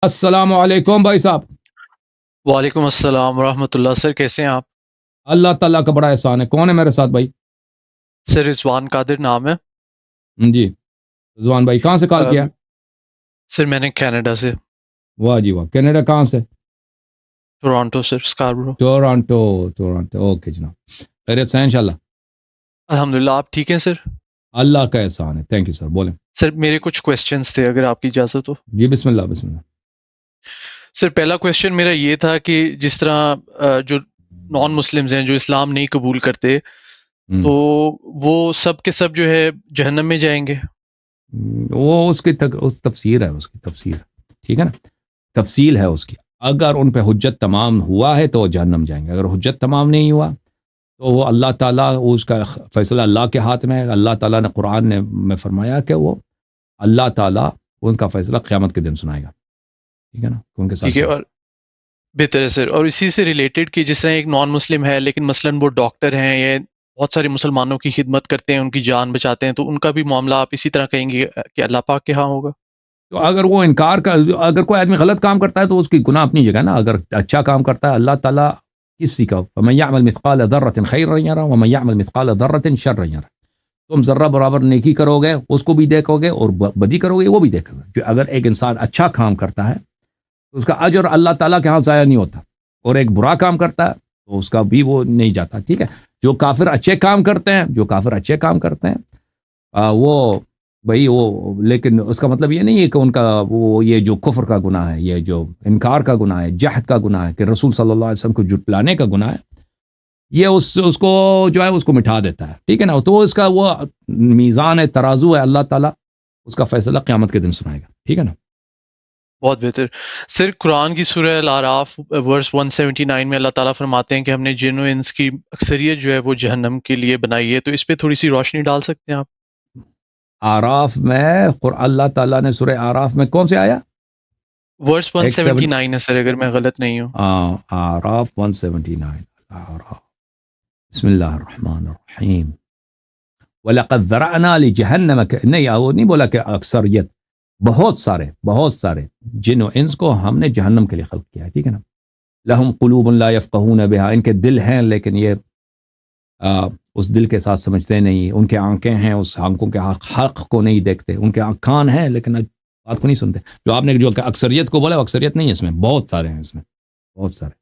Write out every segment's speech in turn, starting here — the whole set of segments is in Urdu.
السلام علیکم بھائی صاحب. وعلیکم السلام ورحمۃ اللہ. سر کیسے ہیں آپ؟ اللہ تعالیٰ کا بڑا احسان ہے. کون ہے میرے ساتھ بھائی؟ سر رضوان قادر نام ہے. جی رضوان بھائی کہاں سے کال کیا؟ سر میں نے کینیڈا سے. واہ جی واہ. کینیڈا کہاں سے؟ ٹورانٹو سر، اسکاربرو. ٹورانٹو. اوکے جناب. خیریت سے ہیں انشاءاللہ؟ الحمدللہ. آپ ٹھیک ہیں سر؟ اللہ کا احسان ہے. Thank you sir. بولیں. سر میرے کچھ کویسچنس تھے اگر آپ کی اجازت ہو. جی بسم اللہ بسم اللہ. سر پہلا کویسچن میرا یہ تھا کہ جس طرح جو نان مسلمز ہیں جو اسلام نہیں قبول کرتے تو وہ سب کے سب جو ہے جہنم میں جائیں گے؟ وہ اس تفسیر ہے. اس کی تفسیر ٹھیک ہے نا. تفصیل ہے اس کی. اگر ان پہ حجت تمام ہوا ہے تو وہ جہنم جائیں گے. اگر حجت تمام نہیں ہوا تو وہ اللہ تعالیٰ اس کا فیصلہ اللہ کے ہاتھ میں ہے. اللہ تعالیٰ نے قرآن میں فرمایا کہ وہ اللہ تعالیٰ ان کا فیصلہ قیامت کے دن سنائے گا. ٹھیک ہے نا. ان کے ساتھ ٹھیک ہے. اور بہتر ہے سر. اور اسی سے ریلیٹڈ کہ جس طرح ایک نان مسلم ہے لیکن مثلاً وہ ڈاکٹر ہیں یا بہت سارے مسلمانوں کی خدمت کرتے ہیں، ان کی جان بچاتے ہیں، تو ان کا بھی معاملہ آپ اسی طرح کہیں گے کہ اللہ پاک کے ہاں ہوگا؟ تو اگر وہ انکار کا اگر کوئی آدمی غلط کام کرتا ہے تو اس کی گناہ اپنی جگہ نا. اگر اچھا کام کرتا ہے اللہ تعالیٰ کسی کا وَمَن يَعْمَلْ مِثْقَالَ ذَرَّةٍ خَيْرًا يَرَهُ وَمَن يَعْمَلْ مِثْقَالَ ذَرَّةٍ شَرًّا يَرَهُ. تم ذرہ برابر نیکی کرو گے اس کو بھی دیکھو گے اور بدی کرو گے وہ بھی دیکھو گے. جو اگر ایک انسان اچھا کام کرتا ہے تو اس کا اجر اللہ تعالیٰ کے ہاں ضائع نہیں ہوتا، اور ایک برا کام کرتا ہے تو اس کا بھی وہ نہیں جاتا. ٹھیک ہے. جو کافر اچھے کام کرتے ہیں وہ بھائی وہ، لیکن اس کا مطلب یہ نہیں ہے کہ ان کا وہ یہ جو کفر کا گناہ ہے، یہ جو انکار کا گناہ ہے، جہد کا گناہ ہے، کہ رسول صلی اللہ علیہ وسلم کو جھٹلانے کا گناہ ہے، یہ اس کو جو ہے اس کو مٹھا دیتا ہے. ٹھیک ہے نا. تو اس کا وہ میزان ہے، ترازو ہے. اللہ تعالیٰ اس کا فیصلہ قیامت کے دن سنائے گا. ٹھیک ہے نا. بہت بہتر. سر قرآن کی سورہ الاعراف ورس 179 میں اللہ تعالیٰ فرماتے ہیں کہ ہم نے جن و انس کی اکثریت جو ہے وہ جہنم کے لیے بنائی ہے، تو اس پہ تھوڑی سی روشنی ڈال سکتے ہیں آپ؟ آراف میں اللہ تعالیٰ نے سورہ آراف میں کون سے آیا؟ ورس 179 ہے سر اگر میں غلط نہیں ہوں. آراف 179. آراف. بسم اللہ الرحمن الرحیم. وَلَقَدْ ذَرَعْنَا لِجَهَنَّمَ. نہیں وہ نہیں بولا کہ اکثریت، بہت سارے جن و انس کو ہم نے جہنم کے لیے خلق کیا ہے. ٹھیک ہے نا. لَهُمْ قُلُوبٌ لَا يَفْقَهُونَ بِهَا. ان کے دل ہیں لیکن یہ اس دل کے ساتھ سمجھتے نہیں. ان کے آنکھیں ہیں، اس آنکھوں کے حق کو نہیں دیکھتے. ان کے کان ہیں لیکن بات کو نہیں سنتے. جو آپ نے جو اکثریت کو بولا وہ اکثریت نہیں ہے، اس میں بہت سارے ہیں. اس میں بہت سارے.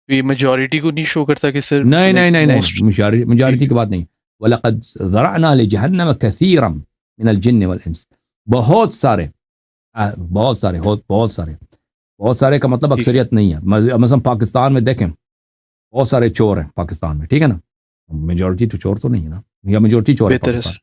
یہ میجورٹی کو نہیں شو کرتا کہ سر نہیں میجورٹی کی بات نہیں. وَلَقَدْ ذَرَعْنَا لِجَهَنَّمَ كَثِيرًا مِنَ الْجِنِّ وَالْإِنسِ. بہت سارے کا مطلب اکثریت نہیں ہے. مثلا پاکستان میں دیکھیں بہت سارے چور ہیں پاکستان میں. ٹھیک ہے نا. میجورٹی تو چور تو نہیں ہے نا، یا میجورٹی چور ہے پاکستان؟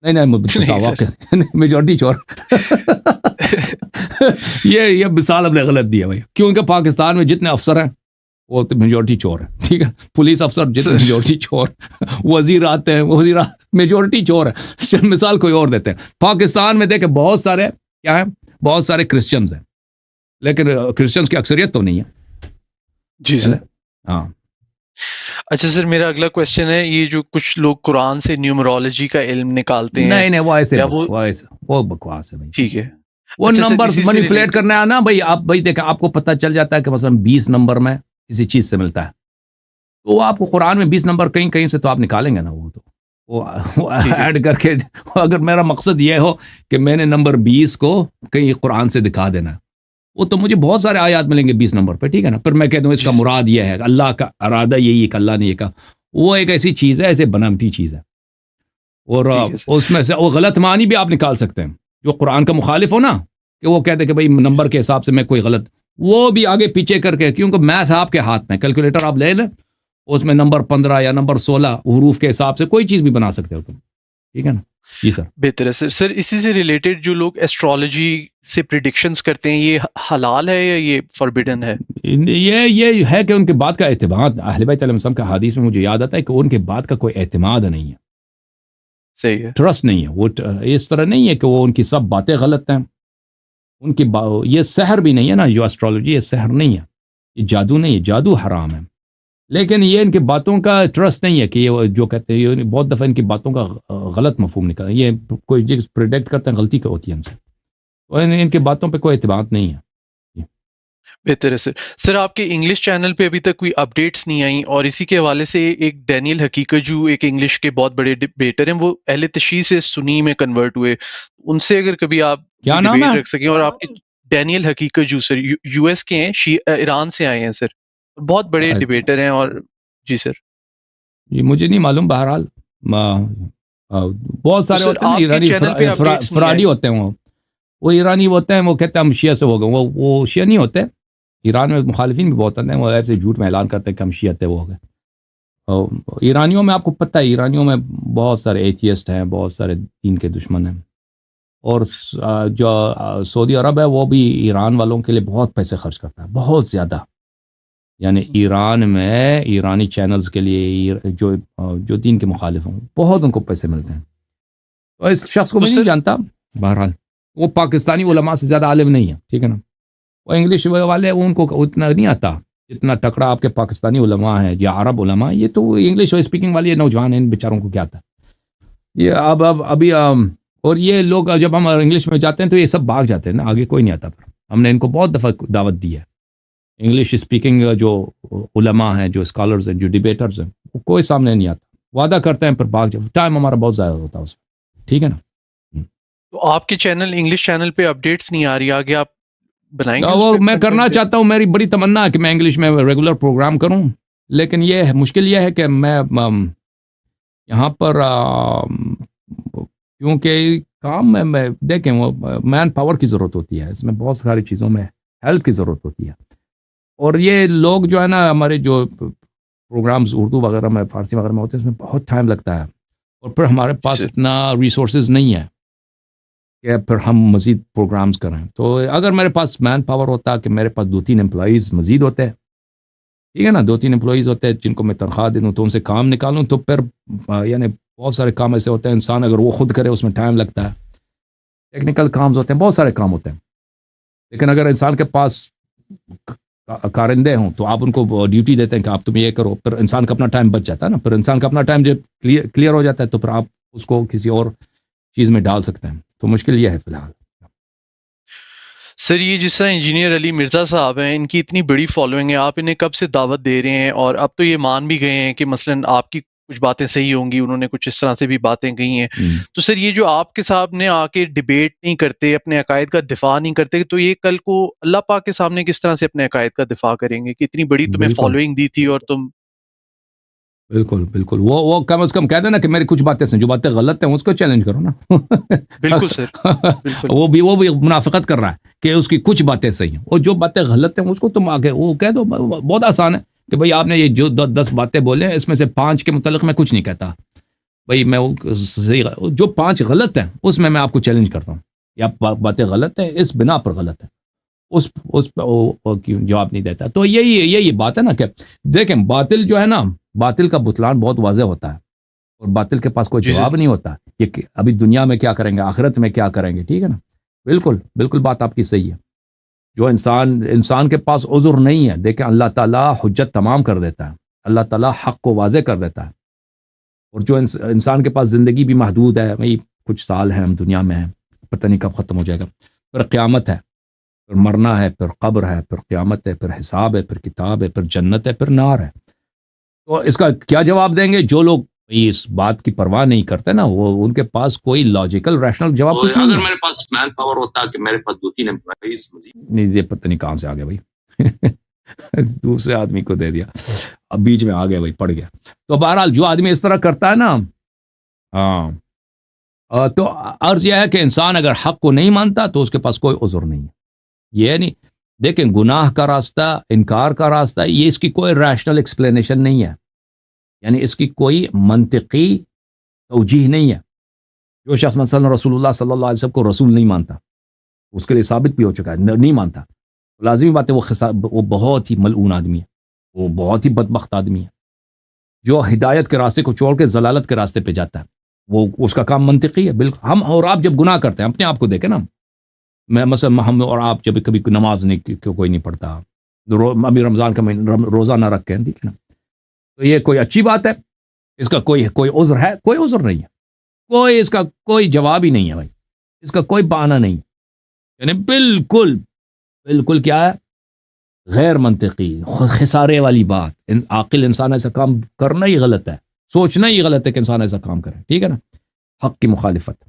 نہیں میجورٹی چور. یہ مثال ہم نے غلط دی ہے بھائی، کیونکہ پاکستان میں جتنے افسر ہیں وہ تو میجورٹی چور ہے. ٹھیک ہے. پولیس افسر جتنے میجورٹی چور، وزیر آتے ہیں میجورٹی چور ہے. مثال کوئی اور دیتے ہیں. پاکستان میں دیکھیں بہت سارے کیا ہیں، بہت سارے کرسچنز ہیں لیکن کرسچنز کی اکثریت تو نہیں ہے. جی سر. ہاں. اچھا سر میرا اگلا کویسچن ہے، یہ جو کچھ لوگ قرآن سے نیومرولوجی کا علم نکالتے ہیں، نہیں وہ بکواس ہے بھائی. ٹھیک ہے. وہ نمبرز مینیپولیٹ کرنا ہے نا بھائی. آپ بھائی دیکھیں آپ کو پتہ چل جاتا ہے کہ مثلا 20 نمبر میں کسی چیز سے ملتا ہے تو وہ آپ کو قرآن میں 20 نمبر کہیں سے تو آپ نکالیں گے نا. وہ ایڈ کر کے، اگر میرا مقصد یہ ہو کہ میں نے نمبر 20 کو کہیں قرآن سے دکھا دینا، وہ تو مجھے بہت سارے آیات ملیں گے 20 نمبر پہ. ٹھیک ہے نا. پھر میں کہہ دوں اس کا مراد یہ ہے، اللہ کا ارادہ یہی ہے کہ اللہ نے یہ کہا. وہ ایک ایسی چیز ہے، ایسے بنامتی چیز ہے، اور اس میں سے وہ غلط معنی بھی آپ نکال سکتے ہیں. جو قرآن کا مخالف ہو نا، کہ وہ کہتے کہ بھائی نمبر کے حساب سے میں کوئی غلط، وہ بھی آگے پیچھے کر کے، کیونکہ میتھ آپ کے ہاتھ میں، کیلکولیٹر آپ لے لیں، اس میں نمبر 15 یا نمبر 16 حروف کے حساب سے کوئی چیز بھی بنا سکتے ہو تم. ٹھیک ہے نا. جی سر. بہتر ہے سر. سر اسی سے ریلیٹڈ جو لوگ ایسٹرالوجی سے پریڈکشنز کرتے ہیں، یہ حلال ہے یا یہ فوربیڈن ہے؟ یہ ہے کہ ان کے بات کا اعتماد، اہل بیت علیہ السلام کا حدیث میں مجھے یاد آتا ہے کہ ان کے بات کا کوئی اعتماد نہیں ہے. صحیح ہے. ٹرسٹ نہیں ہے. وہ اس طرح نہیں ہے کہ وہ ان کی سب باتیں غلط ہیں. ان کی یہ سحر بھی نہیں ہے نا. جو ایسٹرالوجی یہ سحر نہیں ہے، یہ جادو نہیں ہے. جادو حرام ہے، لیکن یہ ان کی باتوں کا ٹرسٹ نہیں ہے کہ یہ جو کہتے ہیں. بہت دفعہ ان کی باتوں کا غلط مفہوم نکلا. یہ کوئی چیز پریڈکٹ کرتے ہیں غلطی کا ہوتی ہے ہم سے. ان کی باتوں پہ کوئی اعتماد نہیں ہے. بہتر ہے سر. سر آپ کے انگلش چینل پہ ابھی تک کوئی اپڈیٹس نہیں آئیں، اور اسی کے حوالے سے ایک ڈینیل حقیقت جو ایک انگلش کے بہت بڑے ڈبیٹر ہیں، وہ اہل تشیع سے سنی میں کنورٹ ہوئے، ان سے اگر کبھی آپ کیا کوئی نام ہے؟ ڈبیٹ رکھ سکیں. اور آپ کے ڈینیل حقیقت جو سر یو ایس کے ہیں، ایران سے آئے ہیں سر، بہت بڑے ڈبیٹر ہیں. اور جی سر. یہ مجھے نہیں معلوم. بہرحال بہت تو سارے سر ہوتے ہیں نا آپ کے ایرانی چینل پہ اپڈیٹس نہیں فراڈی آئی. ہوتے ہیں. وہ ایرانی ہوتے ہیں، وہ کہتے ہیں ہم شیعہ سے ہو گئے. وہ شیعہ نہیں ہوتے. ایران میں مخالفین بھی بہت ہوتے ہیں، وہ ایسے جھوٹ میں اعلان کرتے ہیں کہ ہم شیعہ تھے، وہ ہو گئے. ایرانیوں میں آپ کو پتہ ہے، ایرانیوں میں بہت سارے ایتھیسٹ ہیں، بہت سارے دین کے دشمن ہیں. اور جو سعودی عرب ہے وہ بھی ایران والوں کے لیے بہت پیسے خرچ کرتا ہے، بہت زیادہ. یعنی ایران میں ایرانی چینلز کے لیے جو دین کے مخالف ہوں، بہت ان کو پیسے ملتے ہیں. تو اس شخص کو تو میں نہیں سر جانتا. بہرحال وہ پاکستانی علماء سے زیادہ عالم نہیں ہے، ٹھیک ہے نا. وہ انگلش والے ان کو اتنا نہیں آتا جتنا تکڑا آپ کے پاکستانی علماء ہیں یا عرب علماء. یہ تو انگلش اسپیکنگ والے نوجوان ہیں، ان بیچاروں کو کیا آتا ہے. یہ ابھی اور یہ لوگ جب ہم انگلش میں جاتے ہیں تو یہ سب بھاگ جاتے ہیں نا، آگے کوئی نہیں آتا. پر ہم نے ان کو بہت دفعہ دعوت دی ہے. انگلش اسپیکنگ جو علماء ہیں، جو اسکالرز ہیں، جو ڈیبیٹرز ہیں، وہ کوئی سامنے نہیں آتا. وعدہ کرتے ہیں پر بھاگ جاتے. ٹائم ہمارا بہت ضائع ہوتا ہے اس میں، ٹھیک ہے نا. تو آپ کے چینل انگلش چینل پہ اپڈیٹس نہیں آ رہی، آگے آپ بنائیں گے اس وہ پہ میں کرنا کنٹینٹ؟ چاہتا ہوں، میری بڑی تمنا ہے کہ میں انگلش میں ریگولر پروگرام کروں. لیکن یہ ہے مشکل یہ ہے کہ میں یہاں پر کیونکہ کام میں دیکھیں وہ مین پاور کی ضرورت ہوتی ہے. اس میں بہت ساری چیزوں میں ہیلپ کی ضرورت ہوتی ہے. اور یہ لوگ جو ہے نا، ہمارے جو پروگرامز اردو وغیرہ میں، فارسی وغیرہ میں ہوتے ہیں، اس میں بہت ٹائم لگتا ہے. اور پھر ہمارے جی پاس سر. اتنا ریسورسز نہیں ہے کہ پھر ہم مزید پروگرامز کریں. تو اگر میرے پاس مین پاور ہوتا کہ میرے پاس 2-3 امپلائیز مزید ہوتے، ٹھیک ہے نا، 2-3 امپلائیز ہوتے جن کو میں تنخواہ دے دوں تو ان سے کام نکالوں، تو پھر یعنی بہت سارے کام ایسے ہوتے ہیں انسان اگر وہ خود کرے اس میں ٹائم لگتا ہے. ٹیکنیکل کامز ہوتے ہیں، بہت سارے کام ہوتے ہیں. لیکن اگر انسان کے پاس کارندے ہوں تو آپ ان کو ڈیوٹی دیتے ہیں کہ آپ تم یہ کرو، پھر انسان کا اپنا ٹائم بچ جاتا ہے نا. پھر انسان کا اپنا ٹائم جب کلیئر ہو جاتا ہے تو پھر آپ اس کو کسی اور چیز میں ڈال سکتے ہیں. تو مشکل یہ ہے فی الحال. سر یہ جس طرح انجینئر علی مرزا صاحب ہیں، ان کی اتنی بڑی فالوئنگ ہے، آپ انہیں کب سے دعوت دے رہے ہیں؟ اور اب تو یہ مان بھی گئے ہیں کہ مثلا آپ کی کچھ باتیں صحیح ہوں گی، انہوں نے کچھ اس طرح سے بھی باتیں کہی ہیں. تو سر یہ جو آپ کے سامنے آ کے ڈیبیٹ نہیں کرتے، اپنے عقائد کا دفاع نہیں کرتے، تو یہ کل کو اللہ پاک کے سامنے کس طرح سے اپنے عقائد کا دفاع کریں گے کہ اتنی بڑی تمہیں بالکل فالوئنگ دی تھی اور تم... بالکل بالکل. وہ کم از کم کہہ دیں نا کہ میری کچھ باتیں جو باتیں غلط ہیں اس کو چیلنج کرو نا. بالکل سر، بالکل. وہ بھی منافقت کر رہا ہے کہ اس کی کچھ باتیں صحیح ہیں، اور جو باتیں غلط ہیں اس کو تم آگے وہ کہہ دو. بہت آسان ہے کہ بھئی آپ نے یہ جو 10 باتیں بولے ہیں اس میں سے 5 کے متعلق میں کچھ نہیں کہتا. بھئی میں جو 5 غلط ہیں اس میں آپ کو چیلنج کرتا ہوں. یا باتیں غلط ہیں اس بنا پر غلط ہے، اس پہ جواب نہیں دیتا. تو یہی بات ہے نا کہ دیکھیں باطل جو ہے نا، باطل کا بتلان بہت واضح ہوتا ہے، اور باطل کے پاس کوئی جی سر. جواب نہیں ہوتا یہ کہ ابھی دنیا میں کیا کریں گے، آخرت میں کیا کریں گے. ٹھیک ہے نا. بالکل بالکل بات آپ کی صحیح ہے. جو انسان کے پاس عذر نہیں ہے، دیکھیں اللہ تعالیٰ حجت تمام کر دیتا ہے، اللہ تعالیٰ حق کو واضح کر دیتا ہے. اور جو انسان کے پاس زندگی بھی محدود ہے، بھئی کچھ سال ہیں ہم دنیا میں ہیں، پتہ نہیں کب ختم ہو جائے گا. پھر قیامت ہے، پھر مرنا ہے، پھر قبر ہے، پھر قیامت ہے، پھر حساب ہے، پھر کتاب ہے، پھر جنت ہے، پھر نار ہے. تو اس کا کیا جواب دیں گے جو لوگ اس بات کی پرواہ نہیں کرتے نا؟ وہ ان کے پاس کوئی لاجیکل ریشنل جواب کچھ نہیں ہے. اگر میرے پاس مین پاور ہوتا کہ میرے پاس 2-3 امپلائیز مزید... نہیں، یہ پتہ نہیں کہاں سے آ گیا بھائی. دوسرے آدمی کو دے دیا، اب بیچ میں آ گیا بھائی، پڑ گیا. تو بہرحال جو آدمی اس طرح کرتا ہے نا، تو عرض یہ ہے کہ انسان اگر حق کو نہیں مانتا تو اس کے پاس کوئی عذر نہیں ہے. یہ نہیں، دیکھیں گناہ کا راستہ، انکار کا راستہ، یہ اس کی کوئی ریشنل ایکسپلینیشن نہیں ہے، یعنی اس کی کوئی منطقی توجیہ نہیں ہے. جو شخص مثلا رسول اللہ صلی اللہ علیہ وسلم کو رسول نہیں مانتا، اس کے لیے ثابت بھی ہو چکا ہے نہیں مانتا، لازمی بات ہے وہ بہت ہی ملعون آدمی ہے، وہ بہت ہی بدبخت آدمی ہے. جو ہدایت کے راستے کو چھوڑ کے ضلالت کے راستے پہ جاتا ہے، وہ اس کا کام منطقی ہے. بالکل ہم اور آپ جب گناہ کرتے ہیں، اپنے آپ کو دیکھیں نا، میں مثلا ہم اور آپ جب کبھی نماز کوئی نہیں پڑھتا، ابھی رمضان کا مہینہ روزہ نہ رکھیں، ٹھیک ہے نا، تو یہ کوئی اچھی بات ہے؟ اس کا کوئی عذر ہے؟ کوئی عذر نہیں ہے، کوئی اس کا کوئی جواب ہی نہیں ہے بھائی، اس کا کوئی بہانہ نہیں ہے. یعنی بالکل کیا ہے غیر منطقی خسارے والی بات، عاقل انسان ایسا کام کرنا ہی غلط ہے، سوچنا ہی غلط ہے کہ انسان ایسا کام کرے، ٹھیک ہے نا، حق کی مخالفت.